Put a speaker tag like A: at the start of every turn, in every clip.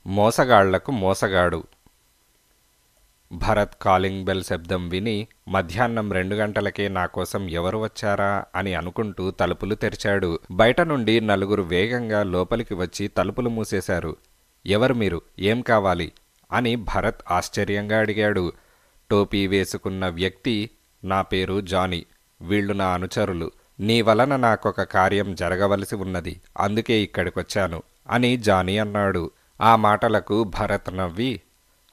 A: మోసగాళ్లకు మోసగాడు. Bharat calling bell శబ్దం విని మధ్యాహ్నం 2 గంటలకే నాకోసం ఎవరు వచ్చారా అని అనుకుంటూ తలుపులు తెరిచాడు. బయట నుండి నలుగురు వేగంగా లోపలికి వచ్చి తలుపులు మూసేశారు. ఎవరు మీరు? ఏం కావాలి? అని భరత్ ఆశ్చర్యంగా అడిగాడు. టోపీ వేసుకున్న వ్యక్తి, నా పేరు జానీ, వీళ్ళు నా అనుచరులు. నీ వలన నాకొక కార్యం జరగవలసి ఉన్నది, అందుకే ఇక్కడికొచ్చాను అని జానీ అన్నాడు. ఆ మాటలకు భరత్ నవ్వి,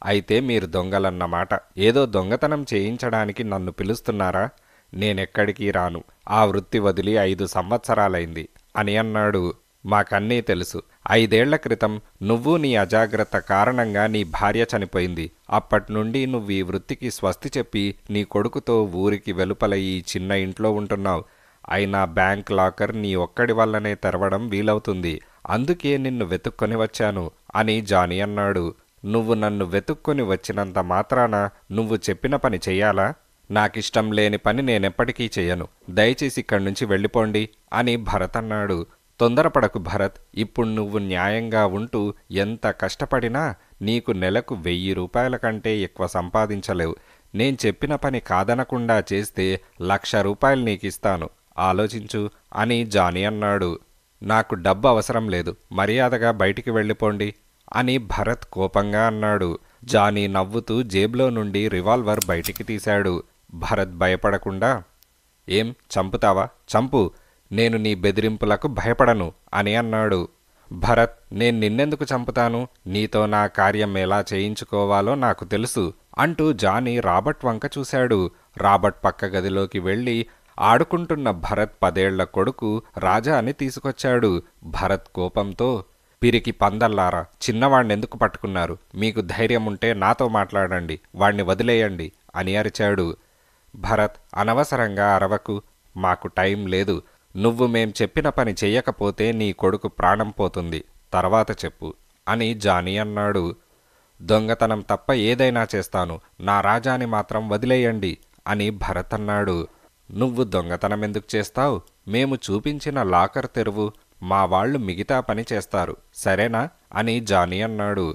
A: అయితే మీరు దొంగలన్నమాట. ఏదో దొంగతనం చేయించడానికి నన్ను పిలుస్తున్నారా? నేనెక్కడికి రాను. ఆ వృత్తి వదిలి 5 సంవత్సరాలైంది అని అన్నాడు. మాకన్నీ తెలుసు. 5 ఏళ్ల క్రితం నువ్వు నీ అజాగ్రత్త కారణంగా నీ భార్య చనిపోయింది. అప్పట్నుండి నువ్వు ఈ వృత్తికి స్వస్తి చెప్పి నీ కొడుకుతో ఊరికి వెలుపల ఈ చిన్న ఇంట్లో ఉంటున్నావు. అయినా బ్యాంక్ లాకర్ నీ ఒక్కడి వల్లనే తెరవడం వీలవుతుంది. అందుకే నిన్ను వెతుక్కొని వచ్చాను అని జానీ అన్నాడు. నువ్వు నన్ను వెతుక్కొని వచ్చినంత మాత్రాన నువ్వు చెప్పిన పని చెయ్యాలా? నాకిష్టం లేని పని నేనెప్పటికీ చెయ్యను. దయచేసి ఇక్కడి నుంచి వెళ్ళిపోండి అని భరత్ అన్నాడు. తొందరపడకు భరత్. ఇప్పుడు నువ్వు న్యాయంగా ఉంటూ ఎంత కష్టపడినా నీకు నెలకు 1000 రూపాయల కంటే ఎక్కువ సంపాదించలేవు. నేను చెప్పిన పని కాదనకుండా చేస్తే 1,00,000 రూపాయలు నీకిస్తాను. ఆలోచించు అని జానీ అన్నాడు. నాకు డబ్బు అవసరం లేదు. మర్యాదగా బయటికి వెళ్ళిపోండి అని భరత్ కోపంగా అన్నాడు. జానీ నవ్వుతూ జేబులో నుండి రివాల్వర్ బయటికి తీశాడు. భరత్ భయపడకుండా, ఏం చంపుతావా? చంపు, నేను నీ బెదిరింపులకు భయపడను అని అన్నాడు. భరత్, నేను నిన్నెందుకు చంపుతాను? నీతో నా కార్యం ఎలా చేయించుకోవాలో నాకు తెలుసు అంటూ జానీ రాబర్ట్ వంక చూశాడు. రాబర్ట్ పక్క గదిలోకి వెళ్ళి ఆడుకుంటున్న భరత్ 10 ఏళ్ల కొడుకు రాజాని తీసుకొచ్చాడు. భరత్ కోపంతో, పిరికి పందల్లారా, చిన్నవాణ్ణెందుకు పట్టుకున్నారు? మీకు ధైర్యం ఉంటే నాతో మాట్లాడండి, వాణ్ణి వదిలేయండి అని అరిచాడు. భరత్, అనవసరంగా అరవకు, మాకు టైం లేదు. నువ్వు మేం చెప్పిన పని చెయ్యకపోతే నీ కొడుకు ప్రాణం పోతుంది, తర్వాత చెప్పు అని జానీ అన్నాడు. దొంగతనం తప్ప ఏదైనా చేస్తాను, నా రాజాని మాత్రం వదిలేయండి అని భరత్ అన్నాడు. నువ్వు దొంగతనం ఎందుకు చేస్తావు? మేము చూపించిన లాకర్ తెరువు, మా వాళ్ళు మిగతా పని చేస్తారు, సరేనా అని జానీ అన్నాడు.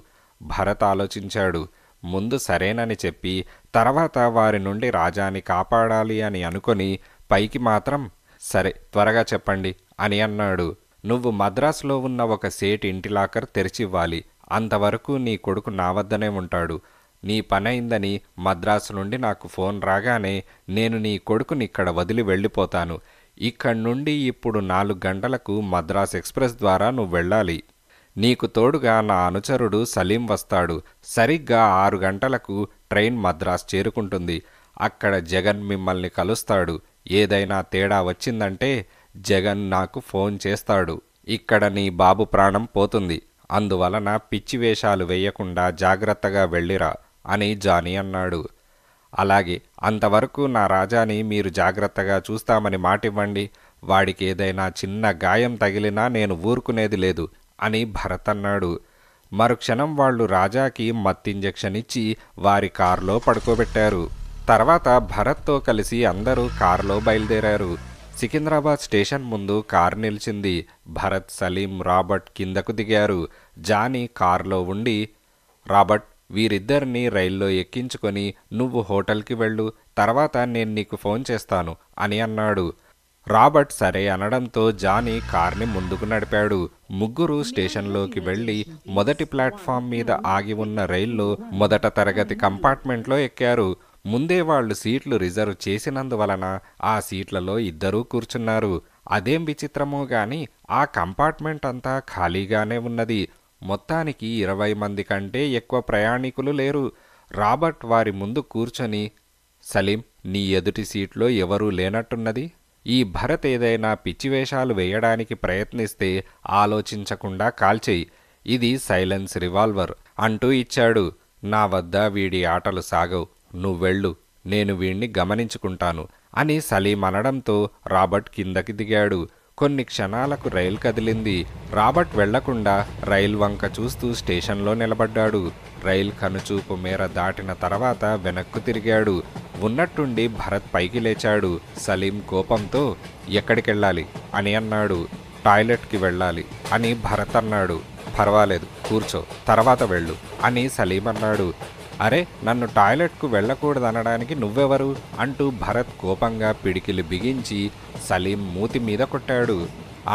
A: భరత్ ఆలోచించాడు. ముందు సరేనని చెప్పి తర్వాత వారి నుండి రాజాని కాపాడాలి అని అనుకొని పైకి మాత్రం సరే త్వరగా చెప్పండి అని అన్నాడు. నువ్వు మద్రాసులో ఉన్న ఒక సేట్ ఇంటి లాకర్ తెరిచివ్వాలి. అంతవరకు నీ కొడుకు నా వద్దనే ఉంటాడు. నీ పనైందని మద్రాసు నుండి నాకు ఫోన్ రాగానే నేను నీ కొడుకుని ఇక్కడ వదిలి వెళ్ళిపోతాను. ఇక్కడి నుండి ఇప్పుడు 4 గంటలకు మద్రాస్ ఎక్స్ప్రెస్ ద్వారా నువ్వు వెళ్ళాలి. నీకు తోడుగా నా అనుచరుడు సలీం వస్తాడు. సరిగ్గా 6 గంటలకు ట్రైన్ మద్రాస్ చేరుకుంటుంది. అక్కడ జగన్ మిమ్మల్ని కలుస్తాడు. ఏదైనా తేడా వచ్చిందంటే జగన్ నాకు ఫోన్ చేస్తాడు. ఇక్కడ నీ బాబు ప్రాణం పోతుంది. అందువలన పిచ్చి వేషాలు వేయకుండా జాగ్రత్తగా వెళ్ళిరా అని జానీ అన్నాడు. అలాగే, అంతవరకు నా రాజాని మీరు జాగ్రత్తగా చూస్తామని మాటివ్వండి. వాడికి ఏదైనా చిన్న గాయం తగిలినా నేను ఊరుకునేది లేదు అని భరత్ అన్నాడు. మరుక్షణం వాళ్ళు రాజాకి మత్తింజెక్షన్ ఇచ్చి వారి కారులో పడుకోబెట్టారు. తర్వాత భరత్తో కలిసి అందరూ కారులో బయలుదేరారు. సికింద్రాబాద్ స్టేషన్ ముందు కారు నిలిచింది. భరత్, సలీం, రాబర్ట్ కిందకు దిగారు. జానీ కారులో ఉండి, రాబర్ట్, వీరిద్దరినీ రైల్లో ఎక్కించుకొని నువ్వు హోటల్కి వెళ్ళు, తర్వాత నేను నీకు ఫోన్ చేస్తాను అని అన్నాడు. రాబర్ట్ సరే అనడంతో జానీ కార్ని ముందుకు నడిపాడు. ముగ్గురు స్టేషన్లోకి వెళ్ళి మొదటి ప్లాట్ఫామ్ మీద ఆగి ఉన్న రైల్లో మొదట తరగతి కంపార్ట్మెంట్లో ఎక్కారు. ముందే వాళ్ళు సీట్లు రిజర్వ్ చేసినందువలన ఆ సీట్లలో ఇద్దరూ కూర్చున్నారు. అదేం విచిత్రమో గాని ఆ కంపార్ట్మెంట్ అంతా ఖాళీగానే ఉన్నది. మొత్తానికి 20 మంది కంటే ఎక్కువ ప్రయాణికులు లేరు. రాబర్ట్ వారి ముందు కూర్చొని, సలీం, నీ ఎదుటి సీట్లో ఎవరూ లేనట్టున్నది. ఈ భరత్ ఏదైనా పిచ్చివేషాలు వేయడానికి ప్రయత్నిస్తే ఆలోచించకుండా కాల్చేయి. ఇది సైలెన్స్ రివాల్వర్ అంటూ ఇచ్చాడు. నా వద్ద వీడి ఆటలు సాగవు. నువ్వెళ్ళు, నేను వీణ్ణి గమనించుకుంటాను అని సలీం అనడంతో రాబర్ట్ కిందకి దిగాడు. కొన్ని క్షణాలకు రైలు కదిలింది. రాబర్ట్ వెళ్లకుండా రైలు వంక చూస్తూ స్టేషన్లో నిలబడ్డాడు. రైలు కనుచూపు మేర దాటిన తర్వాత వెనక్కు తిరిగాడు. ఉన్నట్టుండి భరత్ పైకి లేచాడు. సలీం కోపంతో, ఎక్కడికెళ్ళాలి అని అన్నాడు. టాయిలెట్కి వెళ్ళాలి అని భరత్ అన్నాడు. పర్వాలేదు కూర్చో, తర్వాత వెళ్ళు అని సలీం అన్నాడు. అరే, నన్ను టాయిలెట్కు వెళ్ళకూడదనడానికి నువ్వెవరు అంటూ భరత్ కోపంగా పిడికిలి బిగించి సలీం మూతి మీద కొట్టాడు.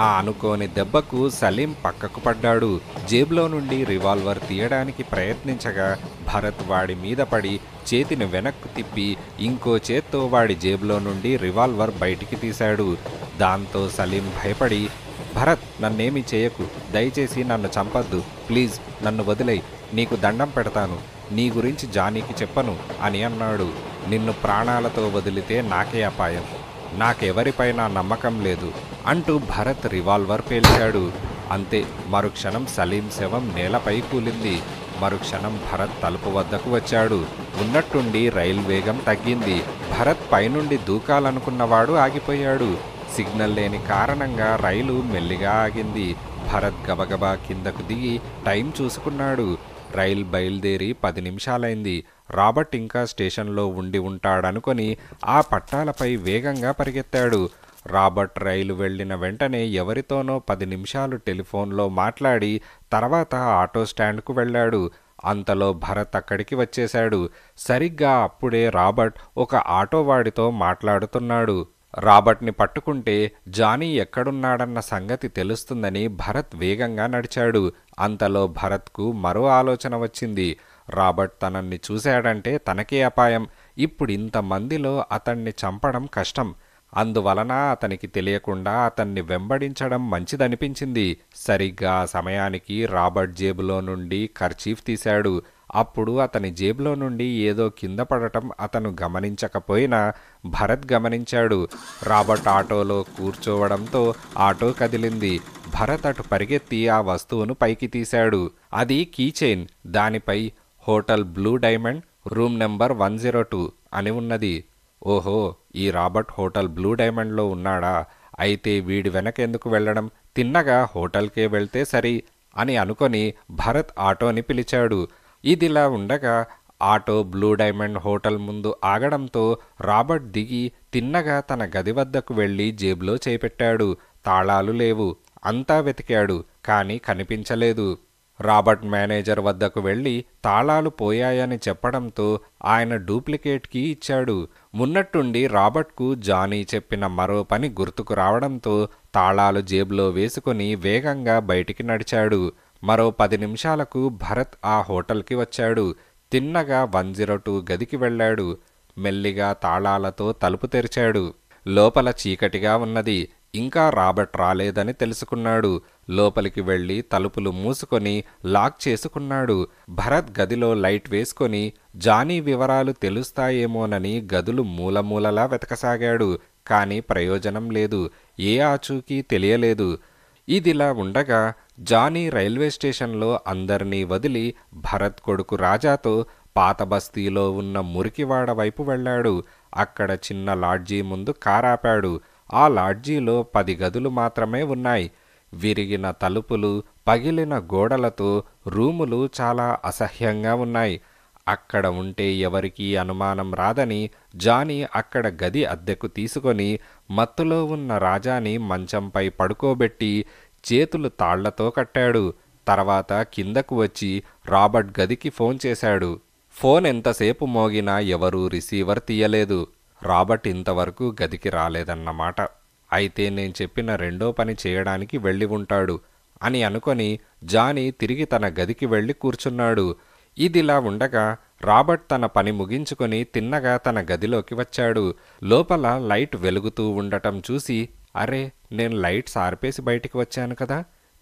A: ఆ అనుకోని దెబ్బకు సలీం పక్కకు పడ్డాడు. జేబులో నుండి రివాల్వర్ తీయడానికి ప్రయత్నించగా భరత్ వాడి మీద పడి చేతిని వెనక్కు తిప్పి ఇంకో చేత్తో వాడి జేబులో నుండి రివాల్వర్ బయటికి తీశాడు. దాంతో సలీం భయపడి, భరత్, నన్నేమీ చేయకు, దయచేసి నన్ను చంపద్దు, ప్లీజ్ నన్ను వదిలేయ్, నీకు దండం పెడతాను, నీ గురించి జానీకి చెప్పను అని అన్నాడు. నిన్ను ప్రాణాలతో వదిలితే నాకే అపాయం, నాకెవరిపైనా నమ్మకం లేదు అంటూ భరత్ రివాల్వర్ పేల్చాడు. అంతే, మరుక్షణం సలీం శవం నేలపై కూలింది. మరుక్షణం భరత్ తలుపు వద్దకు వచ్చాడు. ఉన్నట్టుండి రైలు వేగం తగ్గింది. భరత్ పైనుండి దూకాలనుకున్నవాడు ఆగిపోయాడు. సిగ్నల్ లేని కారణంగా రైలు మెల్లిగా ఆగింది. భరత్ గబగబా కిందకు దిగి టైం చూసుకున్నాడు. రైలు బయలుదేరి 10 నిమిషాలైంది. రాబర్ట్ ఇంకా స్టేషన్లో ఉండి ఉంటాడనుకొని ఆ పట్టాలపై వేగంగా పరిగెత్తాడు. రాబర్ట్ రైలు వెళ్ళిన వెంటనే ఎవరితోనో 10 నిమిషాలు టెలిఫోన్లో మాట్లాడి తర్వాత ఆటో స్టాండ్కు వెళ్ళాడు. అంతలో భరత్ అక్కడికి వచ్చేశాడు. సరిగ్గా అప్పుడే రాబర్ట్ ఒక ఆటోవాడితో మాట్లాడుతున్నాడు. రాబర్ట్ని పట్టుకుంటే జానీ ఎక్కడున్నాడన్న సంగతి తెలుస్తుందని భరత్ వేగంగా నడిచాడు. అంతలో భరత్కు మరో ఆలోచన వచ్చింది. రాబర్ట్ తనని చూశాడంటే తనకే అపాయం. ఇప్పుడు ఇంతమందిలో అతన్ని చంపడం కష్టం. అందువలన అతనికి తెలియకుండా అతన్ని వెంబడించడం మంచిదనిపించింది. సరిగ్గా ఆ సమయానికి రాబర్ట్ జేబులో నుండి కర్చీఫ్ తీశాడు. అప్పుడు అతని జేబులో నుండి ఏదో కింద పడటం అతను గమనించకపోయినా భరత్ గమనించాడు. రాబర్ట్ ఆటోలో కూర్చోవడంతో ఆటో కదిలింది. భరత్ అటు పరిగెత్తి ఆ వస్తువును పైకి తీశాడు. అది కీచైన్. దానిపై hotel blue diamond, room number 102 అని ఉన్నది. ఓహో, ఈ రాబర్ట్ హోటల్ బ్లూ డైమండ్లో ఉన్నాడా? అయితే వీడి వెనకెందుకు వెళ్ళడం, తిన్నగా హోటల్కే వెళ్తే సరి అని అనుకొని భరత్ ఆటోని పిలిచాడు. ఇదిలా ఉండగా ఆటో బ్లూ డైమండ్ హోటల్ ముందు ఆగడంతో రాబర్ట్ దిగి తిన్నగా తన గది వద్దకు వెళ్ళి జేబులో చేపెట్టాడు. తాళాలు లేవు. అంతా వెతికాడు, కానీ కనిపించలేదు. రాబర్ట్ మేనేజర్ వద్దకు వెళ్ళి తాళాలు పోయాయని చెప్పడంతో ఆయన డూప్లికేట్ కీ ఇచ్చాడు. ఉన్నట్టుండి రాబర్ట్కు జానీ చెప్పిన మరో పని గుర్తుకు రావడంతో తాళాలు జేబులో వేసుకుని వేగంగా బయటికి నడిచాడు. మరో 10 నిమిషాలకు భరత్ ఆ హోటల్కి వచ్చాడు. తిన్నగా 102 గదికి వెళ్ళాడు. మెల్లిగా తాళాలతో తలుపు తెరిచాడు. లోపల చీకటిగా ఉన్నది. ఇంకా రాబర్ట్ రాలేదని తెలుసుకున్నాడు. లోపలికి వెళ్ళి తలుపులు మూసుకొని లాక్ చేసుకున్నాడు. భరత్ గదిలో లైట్ వేసుకొని జానీ వివరాలు తెలుస్తాయేమోనని గదులు మూలమూలలా వెతకసాగాడు. కానీ ప్రయోజనం లేదు. ఏ ఆచూకీ తెలియలేదు. ఇదిలా ఉండగా జానీ రైల్వే స్టేషన్లో అందరినీ వదిలి భరత్ కొడుకు రాజాతో పాత బస్తీలో ఉన్న మురికివాడ వైపు వెళ్ళాడు. అక్కడ చిన్న లాడ్జీ ముందు కారాపాడు. ఆ లాడ్జీలో 10 గదులు మాత్రమే ఉన్నాయి. విరిగిన తలుపులు, పగిలిన గోడలతో రూములు చాలా అసహ్యంగా ఉన్నాయి. అక్కడ ఉంటే ఎవరికీ అనుమానం రాదని జానీ అక్కడ గది అద్దెకు తీసుకొని మత్తులో ఉన్న రాజాని మంచంపై పడుకోబెట్టి చేతులు తాళ్లతో కట్టాడు. తర్వాత కిందకు వచ్చి రాబర్ట్ గదికి ఫోన్ చేశాడు. ఫోన్ ఎంతసేపు మోగినా ఎవరూ రిసీవర్ తీయలేదు. రాబర్ట్ ఇంతవరకు గదికి రాలేదన్నమాట. అయితే నేను చెప్పిన రెండో పని చేయడానికి వెళ్ళి ఉంటాడు అని అనుకొని జానీ తిరిగి తన గదికి వెళ్ళి కూర్చున్నాడు. ఇదిలా ఉండగా రాబర్ట్ తన పని ముగించుకొని తిన్నగా తన గదిలోకి వచ్చాడు. లోపల లైట్ వెలుగుతూ ఉండటం చూసి, అరే, నేను లైట్స్ ఆర్పేసి బయటికి వచ్చాను కదా,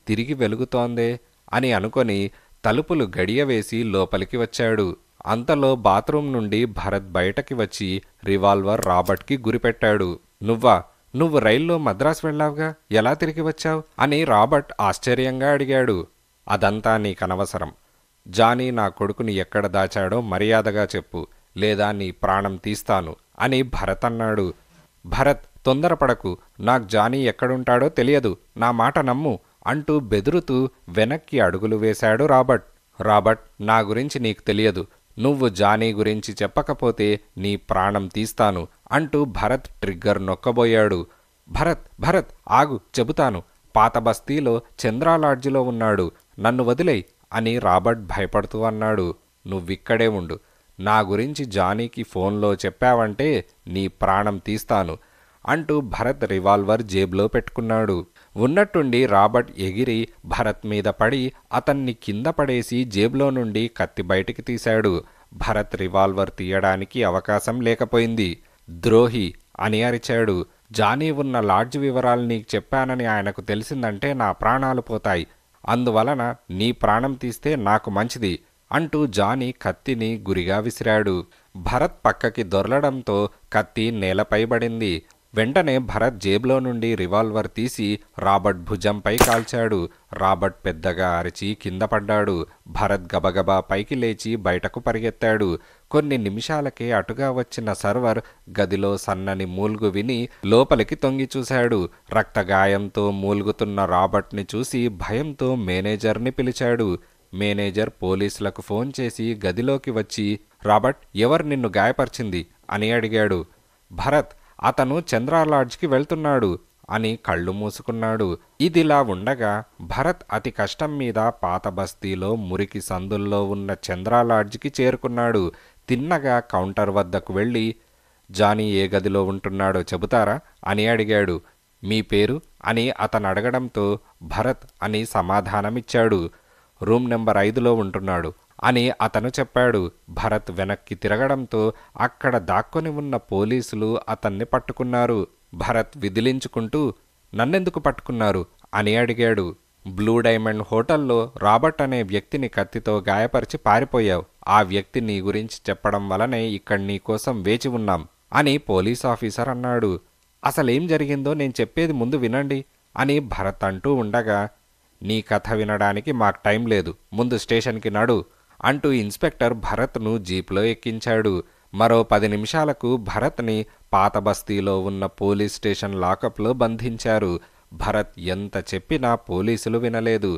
A: తిరిగి వెలుగుతోందే అని అనుకొని తలుపులు గడియ వేసి లోపలికి వచ్చాడు. అంతలో బాత్రూమ్ నుండి భరత్ బయటకి వచ్చి రివాల్వర్ రాబర్ట్కి గురిపెట్టాడు. నువ్వు రైల్లో మద్రాసు వెళ్ళావుగా, ఎలా తిరిగి వచ్చావు అని రాబర్ట్ ఆశ్చర్యంగా అడిగాడు. అదంతా నీకనవసరం. జానీ నా కొడుకుని ఎక్కడ దాచాడో మర్యాదగా చెప్పు, లేదా నీ ప్రాణం తీస్తాను అని భరత్ అన్నాడు. భరత్, తొందరపడకు, నాకు జానీ ఎక్కడుంటాడో తెలియదు, నా మాట నమ్ము అంటూ బెదురుతూ వెనక్కి అడుగులు వేశాడు రాబర్ట్, నా గురించి నీకు తెలియదు, నువ్వు జానీ గురించి చెప్పకపోతే నీ ప్రాణం తీస్తాను అంటూ భరత్ ట్రిగ్గర్ నొక్కబోయాడు. భరత్ ఆగు, చెబుతాను. పాత బస్తీలో చంద్రా లాడ్జిలో ఉన్నాడు. నన్ను వదిలేయ్ అని రాబర్ట్ భయపడుతూ అన్నాడు. నువ్విక్కడే ఉండు. నా గురించి జానీకి ఫోన్లో చెప్పావంటే నీ ప్రాణం తీస్తాను అంటూ భరత్ రివాల్వర్ జేబులో పెట్టుకున్నాడు. ఉన్నట్టుండి రాబర్ట్ ఎగిరి భరత్ మీద పడి అతన్ని కింద పడేసి జేబులో నుండి కత్తి బయటికి తీశాడు. భరత్ రివాల్వర్ తీయడానికి అవకాశం లేకపోయింది. ద్రోహి అని అరిచాడు. జానీ ఉన్న లాడ్జ్ వివరాలు నీకు చెప్పానని ఆయనకు తెలిసిందంటే నా ప్రాణాలు పోతాయి. అందువలన నీ ప్రాణం తీస్తే నాకు మంచిది అంటూ జానీ కత్తిని గురిగా విసిరాడు. భరత్ పక్కకి దొర్లడంతో కత్తి నేలపై పడింది. వెంటనే భరత్ జేబులో నుండి రివాల్వర్ తీసి రాబర్ట్ భుజంపై కాల్చాడు. రాబర్ట్ పెద్దగా అరిచి కింద పడ్డాడు. భరత్ గబగబా పైకి లేచి బయటకు పరిగెత్తాడు. కొన్ని నిమిషాలకే అటుగా వచ్చిన సర్వర్ గదిలో సన్నని మూల్గు విని లోపలికి తొంగి చూశాడు. రక్తగాయంతో మూల్గుతున్న రాబర్ట్ని చూసి భయంతో మేనేజర్ని పిలిచాడు. మేనేజర్ పోలీసులకు ఫోన్ చేసి గదిలోకి వచ్చి, రాబర్ట్, ఎవరు నిన్ను గాయపరిచింది అని అడిగాడు. భరత్, అతను చంద్ర లాడ్జ్కి వెళ్తున్నాడు అని కళ్ళు మూసుకున్నాడు. ఇదిలా ఉండగా భరత్ అతి కష్టం మీద పాత బస్తీలో మురికి సందుల్లో ఉన్న చంద్ర లాడ్జ్కి చేరుకున్నాడు. తిన్నగా కౌంటర్ వద్దకు వెళ్ళి, జానీ ఏ గదిలో ఉంటున్నాడో చెబుతారా అని అడిగాడు. మీ పేరు అని అతను అడగడంతో భరత్ అని సమాధానమిచ్చాడు. రూమ్ నెంబర్ 5లో ఉంటున్నాడు అని అతను చెప్పాడు. భరత్ వెనక్కి తిరగడంతో అక్కడ దాక్కొని ఉన్న పోలీసులు అతన్ని పట్టుకున్నారు. భరత్ విదిలించుకుంటూ, నన్నెందుకు పట్టుకున్నారు అని అడిగాడు. బ్లూ డైమండ్ హోటల్లో రాబర్ట్ అనే వ్యక్తిని కత్తితో గాయపరిచి పారిపోయావు. ఆ వ్యక్తి నీ గురించి చెప్పడం వలనే ఇక్కడ నీకోసం వేచి ఉన్నాం అని పోలీస్ ఆఫీసర్ అన్నాడు. అసలేం జరిగిందో నేను చెప్పేది ముందు వినండి అని భరత్ అంటూ ఉండగా, నీ కథ వినడానికి మాకు టైం లేదు, ముందు స్టేషన్కి నడు అంటూ ఇన్స్పెక్టర్ భరత్ను జీప్లో ఎక్కించాడు. మరో 10 నిమిషాలకు భరత్ని పాత బస్తీలో ఉన్న పోలీస్ స్టేషన్ లాకప్లో బంధించారు. భరత్ ఎంత చెప్పినా పోలీసులు వినలేదు.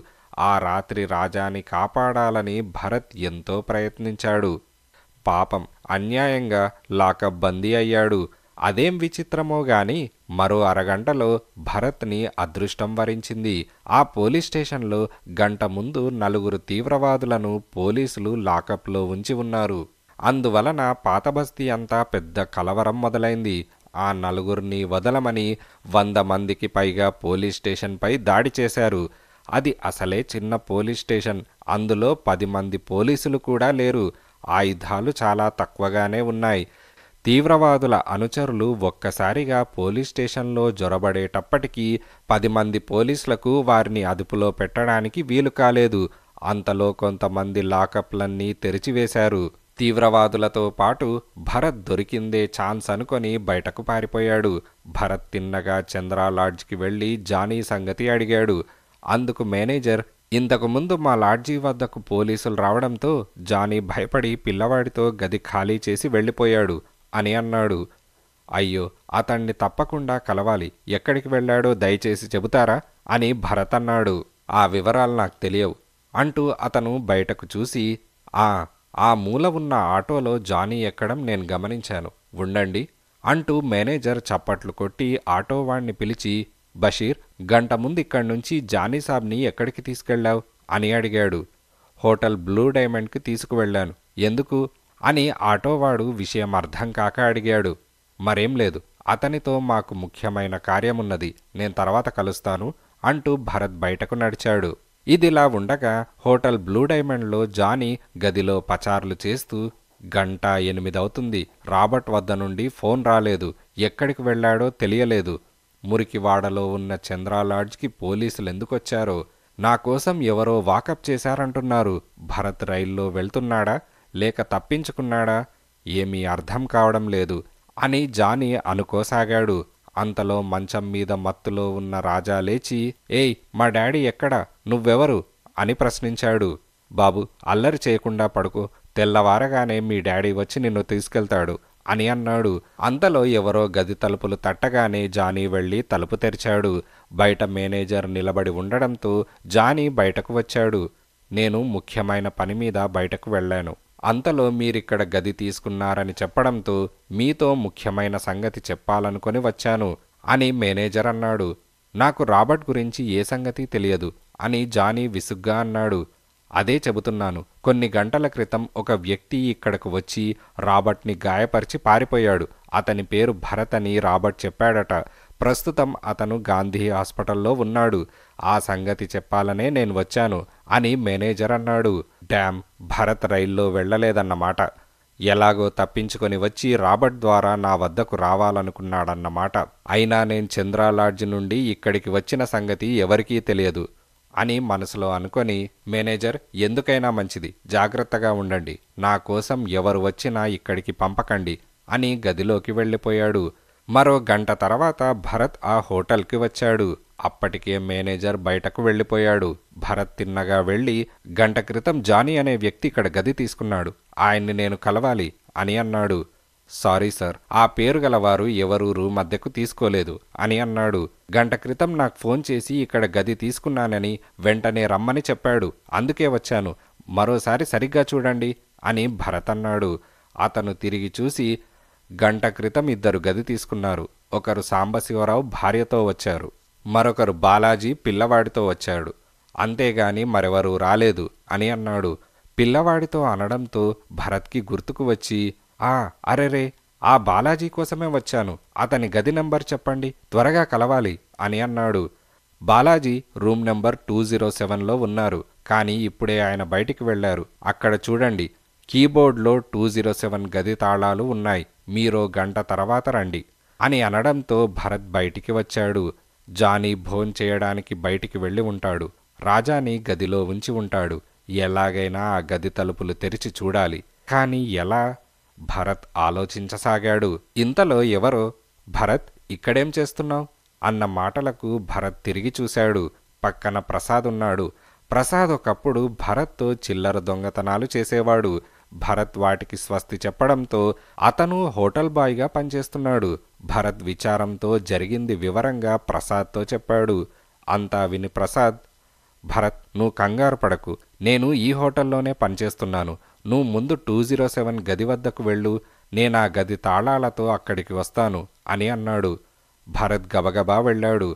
A: ఆ రాత్రి రాజాని కాపాడాలని భరత్ ఎంతో ప్రయత్నించాడు. పాపం అన్యాయంగా లాకప్ బందీ అయ్యాడు. అదేం విచిత్రమో గాని మరో అరగంటలో భరత్ని అదృష్టం వరించింది. ఆ పోలీస్ స్టేషన్లో గంట ముందు 4 తీవ్రవాదులను పోలీసులు లాకప్లో ఉంచి ఉన్నారు. అందువలన పాత బస్తీ అంతా పెద్ద కలవరం మొదలైంది. ఆ 4 వదలమని 100 మందికి పైగా పోలీస్ స్టేషన్పై దాడి చేశారు. అది అసలే చిన్న పోలీస్ స్టేషన్. అందులో 10 మంది పోలీసులు కూడా లేరు. ఆయుధాలు చాలా తక్కువగానే ఉన్నాయి. తీవ్రవాదుల అనుచరులు ఒక్కసారిగా పోలీస్ స్టేషన్లో జొరబడేటప్పటికీ 10 మంది పోలీసులకు వారిని అదుపులో పెట్టడానికి వీలు కాలేదు. అంతలో కొంతమంది లాకప్లన్నీ తెరిచివేశారు. తీవ్రవాదులతో పాటు భరత్ దొరికిందే ఛాన్స్ అనుకొని బయటకు పారిపోయాడు. భరత్ తిన్నగా చంద్ర లాడ్జ్కి వెళ్ళి జానీ సంగతి అడిగాడు. అందుకు మేనేజర్, ఇంతకుముందు మా లాడ్జీ వద్దకు పోలీసులు రావడంతో జానీ భయపడి పిల్లవాడితో గది ఖాళీ చేసి వెళ్ళిపోయాడు అని అన్నాడు. అయ్యో, అతన్ని తప్పకుండా కలవాలి. ఎక్కడికి వెళ్ళాడో దయచేసి చెబుతారా అని భరత్ అన్నాడు. ఆ వివరాలు నాకు తెలియవు అంటూ అతను బయటకు చూసి, ఆ మూల ఉన్న ఆటోలో జానీ ఎక్కడం నేను గమనించాను, ఉండండి అంటూ మేనేజర్ చప్పట్లు కొట్టి ఆటోవాణ్ణి పిలిచి, బషీర్, గంట ముందు ఇక్కడి నుంచి జానీ సాబ్ని ఎక్కడికి తీసుకెళ్ళావు అని అడిగాడు. హోటల్ బ్లూ డైమండ్కి తీసుకువెళ్ళాను. ఎందుకు అని ఆటోవాడు విషయం అర్థం కాక అడిగాడు. మరేం లేదు, అతనితో మాకు ముఖ్యమైన కార్యమున్నది, నేను తర్వాత కలుస్తాను అంటూ భరత్ బయటకు నడిచాడు. ఇదిలా ఉండగా హోటల్ బ్లూ డైమండ్లో జానీ గదిలో పచార్లు చేస్తూ, 8 అవుతుంది, రాబర్ట్ వద్ద నుండి ఫోన్ రాలేదు, ఎక్కడికి వెళ్ళాడో తెలియలేదు, మురికివాడలో ఉన్న చంద్ర లాడ్జ్కి పోలీసులు ఎందుకొచ్చారో, నా కోసం ఎవరో వాకప్ చేశారంటున్నారు, భరత్ రైల్లో వెళ్తున్నాడా లేక తప్పించుకున్నాడా, ఏమీ అర్థం కావడం లేదు అని జానీ అనుకోసాగాడు. అంతలో మంచం మీద మత్తులో ఉన్న రాజా లేచి, ఏయ్, మా డాడీ ఎక్కడా, నువ్వెవరు అని ప్రశ్నించాడు. బాబు, అల్లరి చేయకుండా పడుకో, తెల్లవారగానే మీ డాడీ వచ్చి నిన్ను తీసుకెళ్తాడు అని అన్నాడు. అంతలో ఎవరో గది తలుపులు తట్టగానే జానీ వెళ్ళి తలుపు తెరిచాడు. బయట మేనేజర్ నిలబడి ఉండడంతో జానీ బయటకు వచ్చాడు. నేను ముఖ్యమైన పని మీద బయటకు వెళ్ళాను. అంతలో మీరిక్కడ గది తీసుకున్నారని చెప్పడంతో మీతో ముఖ్యమైన సంగతి చెప్పాలనుకొని వచ్చాను అని మేనేజర్ అన్నాడు. నాకు రాబర్ట్ గురించి ఏ సంగతి తెలియదు అని జానీ విసుగ్గా అన్నాడు. అదే చెబుతున్నాను. కొన్ని గంటల క్రితం ఒక వ్యక్తి ఇక్కడకు వచ్చి రాబర్ట్ని గాయపరిచి పారిపోయాడు. అతని పేరు భరత్ అని రాబర్ట్ చెప్పాడట. ప్రస్తుతం అతను గాంధీ హాస్పిటల్లో ఉన్నాడు. ఆ సంగతి చెప్పాలనే నేను వచ్చాను అని మేనేజర్ అన్నాడు. డ్యామ్, భరత్ రైల్లో వెళ్ళలేదన్నమాట. ఎలాగో తప్పించుకొని వచ్చి రాబర్ట్ ద్వారా నా వద్దకు రావాలనుకున్నాడన్నమాట. అయినా నేను చంద్రా లాడ్జ్ నుండి ఇక్కడికి వచ్చిన సంగతి ఎవరికీ తెలియదు అని మనసులో అనుకొని, మేనేజర్, ఎందుకైనా మంచిది, జాగ్రత్తగా ఉండండి, నా కోసం ఎవరు వచ్చినా ఇక్కడికి పంపకండి అని గదిలోకి వెళ్ళిపోయాడు. మరో గంట తర్వాత భరత్ ఆ హోటల్కి వచ్చాడు. అప్పటికే మేనేజర్ బయటకు వెళ్ళిపోయాడు. భరత్ తిన్నగా వెళ్ళి, గంట క్రితం జానీ అనే వ్యక్తి ఇక్కడ గది తీసుకున్నాడు, ఆయన్ని నేను కలవాలి అని అన్నాడు. సారీ సార్, ఆ పేరు గలవారు ఎవరూ రూమ్ అద్దెకు తీసుకోలేదు అని అన్నాడు. గంట క్రితం నాకు ఫోన్ చేసి ఇక్కడ గది తీసుకున్నానని వెంటనే రమ్మని చెప్పాడు, అందుకే వచ్చాను, మరోసారి సరిగ్గా చూడండి అని భరత్ అన్నాడు. అతను తిరిగి చూసి, గంట క్రితం ఇద్దరు గది తీసుకున్నారు. ఒకరు సాంబశివరావు భార్యతో వచ్చారు, మరొకరు బాలాజీ పిల్లవాడితో వచ్చాడు, అంతేగాని మరెవరూ రాలేదు అని అన్నాడు. పిల్లవాడితో అనడంతో భరత్కి గుర్తుకు వచ్చి, అరెరే, ఆ బాలాజీ కోసమే వచ్చాను, అతని గది నెంబర్ చెప్పండి, త్వరగా కలవాలి అని అన్నాడు. బాలాజీ రూమ్ నెంబర్ 207లో ఉన్నారు, కానీ ఇప్పుడే ఆయన బయటికి వెళ్లారు. అక్కడ చూడండి, కీబోర్డ్లో 207 గది తాళాలు ఉన్నాయి, మీరో గంట తర్వాత రండి అని అనడంతో భరత్ బయటికి వచ్చాడు. జానీ భోంచేయడానికి బయటికి వెళ్ళి ఉంటాడు. రాజాని గదిలో ఉంచి ఉంటాడు. ఎలాగైనా ఆ గది తలుపులు తెరిచి చూడాలి, కానీ ఎలా? భరత్ ఆలోచించసాగాడు. ఇంతలో ఎవరో, భరత్, ఇక్కడేం చేస్తున్నావు అన్న మాటలకు భరత్ తిరిగి చూశాడు. పక్కన ప్రసాద్ ఉన్నాడు. ప్రసాద్ ఒకప్పుడు భరత్తో చిల్లర దొంగతనాలు చేసేవాడు. భరత్ వాటికి స్వస్తి చెప్పడంతో అతను హోటల్ బాయ్గా పనిచేస్తున్నాడు. భరత్ విచారంతో జరిగింది వివరంగా ప్రసాద్తో చెప్పాడు. అంతా విని ప్రసాద్, భరత్, నువ్వు కంగారు పడకు, నేను ఈ హోటల్లోనే పనిచేస్తున్నాను, నువ్వు ముందు 207 గది వద్దకు వెళ్ళు, నేనా గది తాళాలతో అక్కడికి వస్తాను అని అన్నాడు. భరత్ గబగబా వెళ్ళాడు.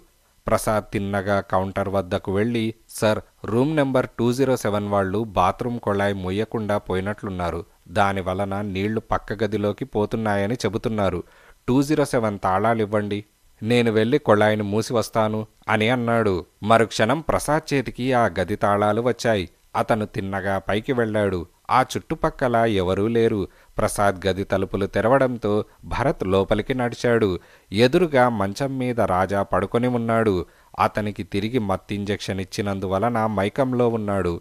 A: ప్రసాద్ తిన్నగా కౌంటర్ వద్దకు వెళ్ళి, సార్, రూమ్ నెంబర్ 207 వాళ్ళు బాత్రూమ్ కొళాయి మొయ్యకుండా పోయినట్లున్నారు, దానివలన నీళ్లు పక్క గదిలోకి పోతున్నాయని చెబుతున్నారు, 207 తాళాలివ్వండి, నేను వెళ్ళి కొళాయిని మూసి వస్తాను అని అన్నాడు. మరుక్షణం ప్రసాద్ చేతికి ఆ గది తాళాలు వచ్చాయి. అతను తిన్నగా పైకి వెళ్ళాడు. ఆ చుట్టుపక్కల ఎవరూ లేరు. ప్రసాద్ గది తలుపులు తెరవడంతో భరత్ లోపలికి నడిచాడు. ఎదురుగా మంచం మీద రాజా పడుకొని ఉన్నాడు. అతనికి తిరిగి మత్తింజెక్షన్ ఇచ్చినందువలన మైకంలో ఉన్నాడు.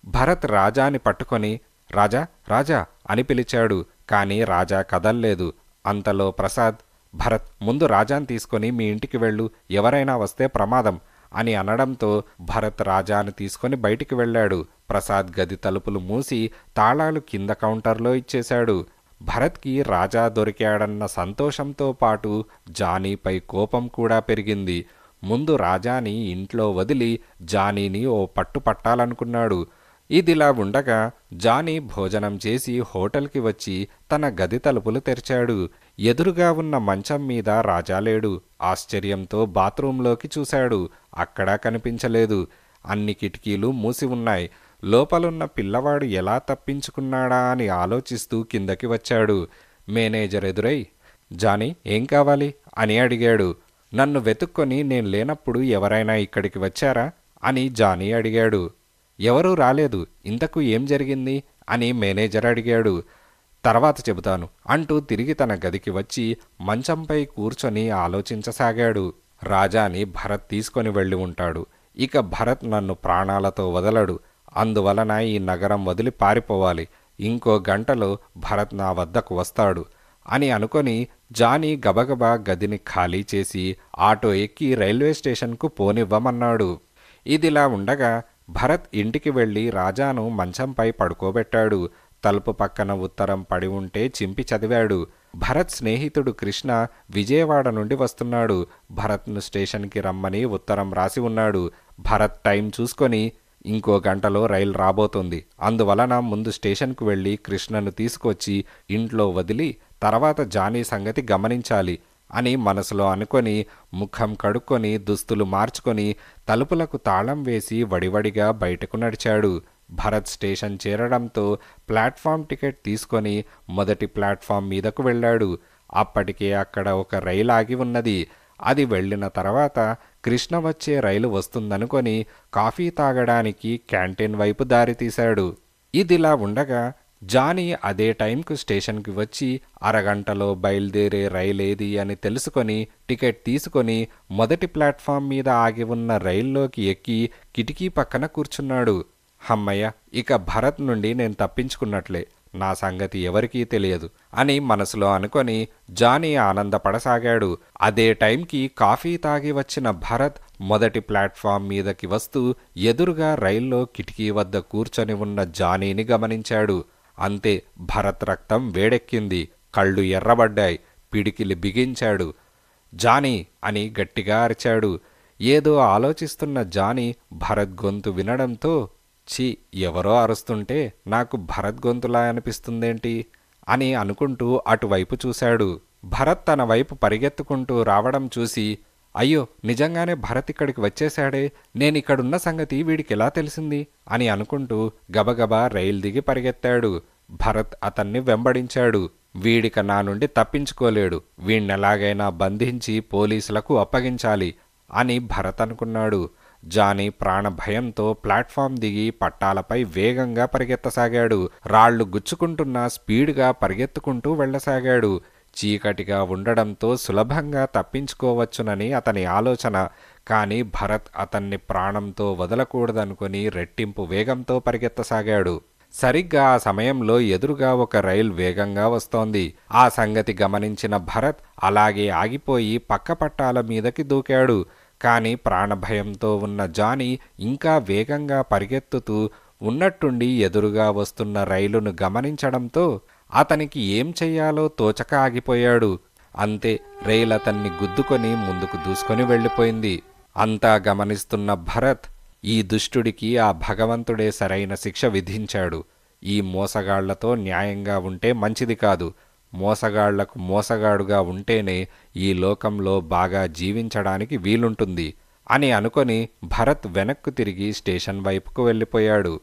A: భరత్ రాజాని పట్టుకొని, రాజా, రాజా అని పిలిచాడు. కానీ రాజా కదల్లేదు. అంతలో ప్రసాద్, భరత్, ముందు రాజాని తీసుకొని మీ ఇంటికి వెళ్ళు, ఎవరైనా వస్తే ప్రమాదం అని అనడంతో భరత్ రాజాను తీసుకొని బయటికి వెళ్ళాడు. ప్రసాద్ గది తలుపులు మూసి తాళాలు కింద కౌంటర్లో ఇచ్చేశాడు. భరత్కి రాజా దొరికాడన్న సంతోషంతో పాటు జానీపై కోపం కూడా పెరిగింది. ముందు రాజాని ఇంట్లో వదిలి జానీని ఓ పట్టు పట్టాలనుకున్నాడు. ఇదిలా ఉండగా జానీ భోజనం చేసి హోటల్కి వచ్చి తన గది తలుపులు తెరిచాడు. ఎదురుగా ఉన్న మంచం మీద రాజా లేడు. ఆశ్చర్యంతో బాత్రూంలోకి చూశాడు. అక్కడా కనిపించలేదు. అన్ని కిటికీలు మూసి ఉన్నాయి. లోపలున్న పిల్లవాడు ఎలా తప్పించుకున్నాడా అని ఆలోచిస్తూ కిందకి వచ్చాడు. మేనేజర్ ఎదురై, జానీ, ఏం కావాలి అని అడిగాడు. నన్ను వెతుక్కొని నేను లేనప్పుడు ఎవరైనా ఇక్కడికి వచ్చారా అని జానీ అడిగాడు. ఎవరూ రాలేదు. ఇంతకు ఏం జరిగింది అని మేనేజర్ అడిగాడు. తర్వాత చెబుతాను అంటూ తిరిగి తన గదికి వచ్చి మంచంపై కూర్చొని ఆలోచించసాగాడు. రాజాని భరత్ తీసుకొని వెళ్ళి ఉంటాడు. ఇక భరత్ నన్ను ప్రాణాలతో వదలడు. అందువలన ఈ నగరం వదిలి పారిపోవాలి. ఇంకో గంటలో భరత్ నా వద్దకు వస్తాడు అని అనుకొని జానీ గబగబా గదిని ఖాళీ చేసి ఆటో ఎక్కి రైల్వే స్టేషన్కు పోనివ్వమన్నాడు. ఇదిలా ఉండగా భరత్ ఇంటికి వెళ్ళి రాజాను మంచంపై పడుకోబెట్టాడు. తలుపు పక్కన ఉత్తరం పడి ఉంటే చింపి చదివాడు. భరత్ స్నేహితుడు కృష్ణ విజయవాడ నుండి వస్తున్నాడు. భరత్ను స్టేషన్కి రమ్మని ఉత్తరం రాసి ఉన్నాడు. భరత్ టైం చూసుకొని, ఇంకో గంటలో రైలు రాబోతోంది, అందువలన ముందు స్టేషన్కు వెళ్ళి కృష్ణను తీసుకొచ్చి ఇంట్లో వదిలి తర్వాత జానీ సంగతి గమనించాలి అని మనసులో అనుకొని ముఖం కడుక్కొని దుస్తులు మార్చుకొని తలుపులకు తాళం వేసి వడివడిగా బయటకు నడిచాడు. భరత్ స్టేషన్ చేరడంతో ప్లాట్ఫామ్ టికెట్ తీసుకొని మొదటి ప్లాట్ఫామ్ మీదకు వెళ్ళాడు. అప్పటికే అక్కడ ఒక రైలు ఆగి ఉన్నది. అది వెళ్ళిన తర్వాత కృష్ణ వచ్చే రైలు వస్తుందనుకొని కాఫీ తాగడానికి క్యాంటీన్ వైపు దారి తీశాడు. ఇదిలా ఉండగా జానీ అదే టైంకు స్టేషన్కి వచ్చి అరగంటలో బయలుదేరే రైలేది అని తెలుసుకొని టికెట్ తీసుకొని మొదటి ప్లాట్ఫామ్ మీద ఆగి ఉన్న రైల్లోకి ఎక్కి కిటికీ పక్కన కూర్చున్నాడు. హమ్మయ్య, ఇక భరత్ నుండి నేను తప్పించుకున్నట్లే, నా సంగతి ఎవరికీ తెలియదు అని మనసులో అనుకొని జానీ ఆనందపడసాగాడు. అదే టైంకి కాఫీ తాగి వచ్చిన భరత్ మొదటి ప్లాట్ఫామ్ మీదకి వస్తూ ఎదురుగా రైల్లో కిటికీ వద్ద కూర్చొని ఉన్న జానీని గమనించాడు. అంతే, భరత్ రక్తం వేడెక్కింది, కళ్ళు ఎర్రబడ్డాయి, పిడికిలి బిగించాడు. జానీ అని గట్టిగా అరిచాడు. ఏదో ఆలోచిస్తున్న జానీ భరత్ గొంతు వినడంతో, ఛీ, ఎవరో అరుస్తుంటే నాకు భరత్ గొంతులా అనిపిస్తుందేంటి అని అనుకుంటూ అటువైపు చూశాడు. భరత్ తన వైపు పరిగెత్తుకుంటూ రావడం చూసి, అయ్యో, నిజంగానే భరత్ ఇక్కడికి వచ్చేశాడే, నేనిక్కడున్న సంగతి వీడికెలా తెలిసింది అని అనుకుంటూ గబగబా రైలు దిగి పరిగెత్తాడు. భరత్ అతన్ని వెంబడించాడు. వీడిక నా నుండి తప్పించుకోలేడు, వీణ్ణెలాగైనా బంధించి పోలీసులకు అప్పగించాలి అని భరత్ అనుకున్నాడు. జానీ ప్రాణభయంతో ప్లాట్ఫామ్ దిగి పట్టాలపై వేగంగా పరిగెత్తసాగాడు. రాళ్లు గుచ్చుకుంటున్నా స్పీడ్గా పరిగెత్తుకుంటూ వెళ్లసాగాడు. చీకటిగా ఉండడంతో సులభంగా తప్పించుకోవచ్చునని అతని ఆలోచన. కానీ భరత్ అతన్ని ప్రాణంతో వదలకూడదనుకుని రెట్టింపు వేగంతో పరిగెత్తసాగాడు. సరిగ్గా ఆ సమయంలో ఎదురుగా ఒక రైలు వేగంగా వస్తోంది. ఆ సంగతి గమనించిన భరత్ అలాగే ఆగిపోయి పక్క పట్టాల మీదకి దూకాడు. కానీ ప్రాణభయంతో ఉన్న జానీ ఇంకా వేగంగా పరిగెత్తుతూ ఉన్నట్టుండి ఎదురుగా వస్తున్న రైలును గమనించడంతో అతనికి ఏం చెయ్యాలో తోచక ఆగిపోయాడు. అంతే, రైలు అతన్ని గుద్దుకొని ముందుకు దూసుకొని వెళ్ళిపోయింది. అంతా గమనిస్తున్న భరత్, ఈ దుష్టుడికి ఆ భగవంతుడే సరైన శిక్ష విధించాడు. ఈ మోసగాళ్లతో న్యాయంగా ఉంటే మంచిది కాదు. మోసగాళ్లకు మోసగాడుగా ఉంటేనే ఈ లోకంలో బాగా జీవించడానికి వీలుంటుంది అని అనుకొని భరత్ వెనక్కు తిరిగి స్టేషన్ వైపుకు వెళ్ళిపోయాడు.